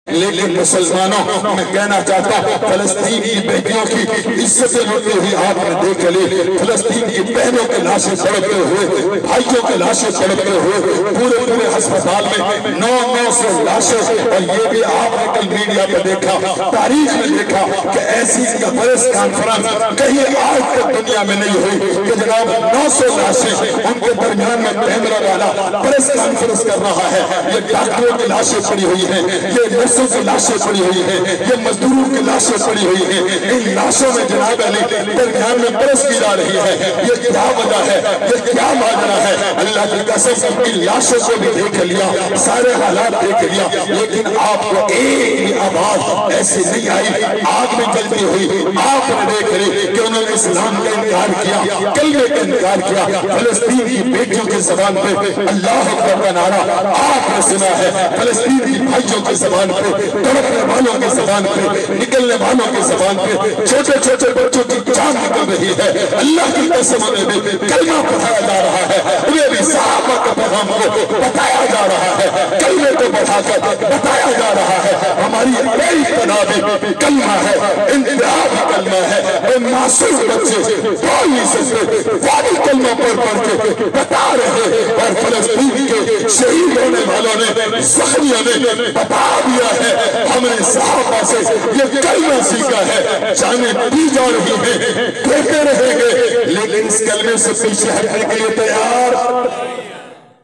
لیکن مسلمانوں میں کہنا چاہتا ہوں فلسطین کی بیٹیوں کی عزت لوٹتے ہوئی آپ نے دیکھ لی، فلسطین کی بہنوں کے لاشیں تڑپتے ہوئے، بھائیوں کے لاشیں تڑپتے ہوئے، پورے ہسپتال میں 900 لاشیں، اور یہ بھی آپ نے کل میڈیا پہ دیکھا، تاریخ میں دیکھا کہ ایسی پریس کانفرنس کہیں آج تک دنیا میں نہیں ہوئی کہ جناب 900 لاشیں ان کے درمیان میں کیمرہ والا پریس کانفرنس کر رہا ہے، یہ ڈاکٹروں کی لاشیں پڑی ہوئی ہیں، یہ نرسوں کی لاشیں پڑی ہوئی ہیں، یہ مزدوروں کی لاشیں پڑی ہوئی ہیں، ان لاشوں میں جناب علی درمیان میں پریس کی جا رہی ہے، یہ کیا وجہ ہے، یہ کیا ماجرا ہے؟ اللہ کی قسم ان لاشوں کو بھی دیکھ لیا، سارے حالات دیکھ لیا، لیکن آپ کو ایک بھی آواز ایسی نہیں آئی، آگ میں جلتی ہوئی آپ نے دیکھ لی کہ انہوں نے اسلام کا انکار کیا، کلمے کا انکار کیا، فلسطین کی بیٹیوں کی زبان پہ اللہ اکبر کا نعرہ آپ نے سنا ہے، فلسطین کی بھائیوں کی زبان پہ، تڑپنے والوں کی زبان پہ، نکلنے والوں کی زبان پہ، چھوٹے چھوٹے بچوں کی جان نکل رہی ہے، اللہ کی قسم میں بھی کلمہ پڑھایا جا رہا ہے، انہیں بھی صحابہ کے پیغام کو بتایا جا رہا ہے، کلمے کو بڑھا کر بتایا جا رہا ہے، ہماری بڑی تنابی کلمہ ہے، انتہابی کلمہ ہے، اے معصوم بچے بول نہیں سکتے، وہی کلمہ پڑھ کے بتا رہے، اور فلسطین کے شہید ہونے والوں نے، زخمیوں نے بتا دیا ہے، ہم نے صحابہ سے یہ کلمہ سیکھا ہے، جانیں دی جا رہی ہیں، دیتے رہیں گے، لیکن اس کلمے سے پیچھے ہٹنے کے لیے تیار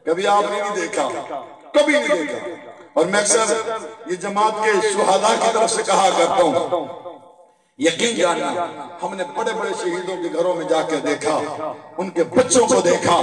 کبھی آپ نے نہیں دیکھا، کبھی نہیں دیکھا۔ اور میں اکثر یہ جماعت کے شہداء کی طرف سے کہا کرتا ہوں، یقین جاننا ہم نے بڑے بڑے شہیدوں کے گھروں میں جا کے دیکھا، ان کے بچوں کو دیکھا،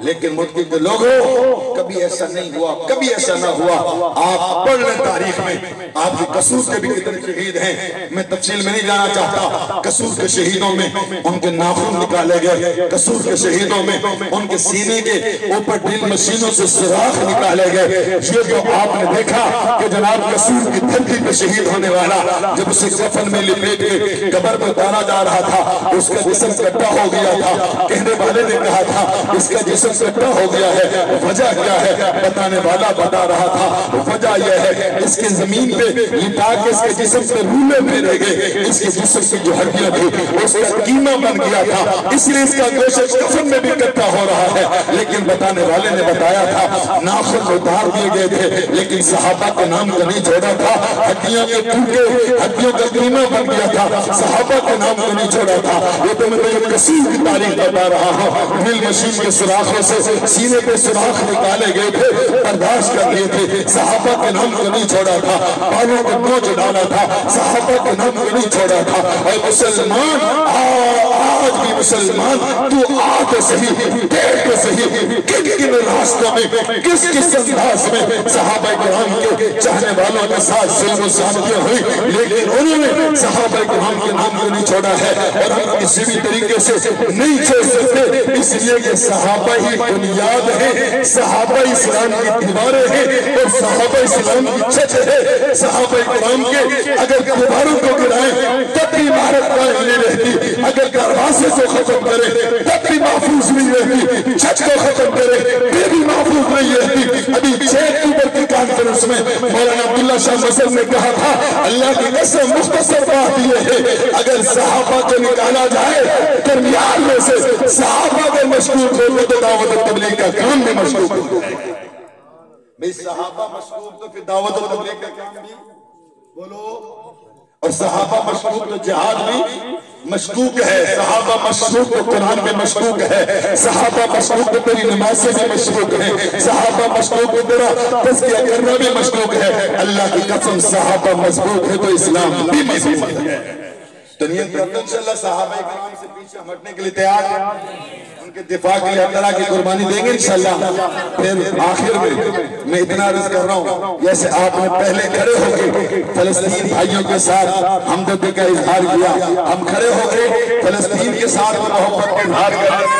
لیکن ملک کے لوگوں کبھی ایسا نہیں ہوا، کبھی ایسا نہ ہوا۔ آپ پڑھ لیں تاریخ میں، آپ کی قصور کے بھی کتنے شہید ہیں، میں تفصیل میں نہیں جانا چاہتا، قصور کے شہیدوں میں ان کے ناخن نکالے گئے، قصور کے شہیدوں میں ان کے سینے کے اوپر ڈرل مشینوں سے سوراخ نکالے گئے۔ یہ جو آپ نے دیکھا کہ جناب قصور کی دھرتی پہ شہید ہونے والا جب اسے کفن میں لپیٹ کے قبر میں اتارا جا رہا تھا، اس کا جسم کٹا ہو گیا تھا، کہنے والے نے کہا تھا اس کا جسم کٹا ہو گیا ہے، وجہ کیا ہے؟ بتانے والا بتا رہا تھا، وجہ یہ ہے اس کے زمین پہ لٹا کے اس کے جسم پہ رولے پھیرے گئے، اس کے جسم کی جو ہڈیاں تھی اس کا قیمہ بن گیا تھا، اس لیے اس کا گوشت کفن میں بھی کٹا ہو رہا ہے۔ لیکن بتانے والے نے بتایا تھا ناخن اتار دیے گئے تھے، لیکن صحابہ کے نام کو نہیں چھوڑا تھا، ہڈیاں کے ٹوٹے ہڈیوں کا قیمہ بن گیا تھا، صحابہ کے نام کو نہیں چھوڑا تھا۔ یہ تو میں نے کثیر کی تاریخ بتا رہا ہوں، ڈرل مشین کے سوراخوں سے سینے پہ سوراخ نکالے گئے تھے، برداشت کر لیے تھے، صحابہ کے نام کو نہیں چھوڑا تھا، بالوں کو نوچ ڈالا تھا، صحابہ کے نام کو نہیں چھوڑا تھا۔ اور مسلمان آج بھی مسلمان تو آ تو صحیح، دیکھ تو صحیح، کن راستوں میں کس انداز میں صحابہ کرام کے چاہنے والوں کے ساتھ ظلم و زیادتیاں ہوئی، لیکن انہوں نے صحابہ کرام کے نام کو نہیں چھوڑا ہے، اور ہم کسی بھی طریقے سے نہیں چھوڑ سکتے، اس لیے کہ صحابہ ہی بنیاد ہیں، صحابہ اسلام کی دیواریں ہیں، اور صحابہ اسلام کی چھت ہے۔ صحابہ کرام کے اگر دیواروں کو گرائیں تب بھی عمارت قائم نہیں رہتی، اگر دروازے کو ختم کریں تب بھی محفوظ نہیں رہتی، چھت کو ختم کریں پھر بھی محفوظ نہیں رہتی۔ ابھی 6 اکتوبر کی کانفرنس میں مولانا عبداللہ شاہ مسعود نے کہا تھا، اللہ کی قسم مختصر بات یہ ہے، اگر صحابہ کو نکالا جائے درمیان میں سے صحابہ کو مشکوک ہو تو دعوت و تبلیغ کا کام بھی مشکوک ہو۔ بھئی صحابہ مشکوک تو پھر دعوت و تبلیغ کا کام بھی بولو، اور صحابہ مشکوک تو جہاد بھی مشکوک ہے، صحابہ مشکوک تو قرآن میں مشکوک ہے، صحابہ مشکوک تو تیری نماز سے بھی مشکوک ہے، صحابہ مشکوک تو تیرا تذکیہ کرنا بھی مشکوک ہے۔ اللہ کی قسم صحابہ مضبوط ہے تو اسلام بھی مضبوط ہے۔ تو نیت کرتا ہوں انشاءاللہ صحابہ کرام سے پیچھے ہٹنے کے لیے تیار ہیں، ان کے دفاع کے لیے اللہ کی قربانی دیں گے انشاءاللہ۔ پھر آخر میں اتنا عرض کر رہا ہوں، جیسے آپ نے پہلے کھڑے ہو کے فلسطین بھائیوں کے ساتھ ہمدردی کا اظہار کیا، ہم کھڑے ہو کے فلسطین کے ساتھ محبت کا اظہار کریں۔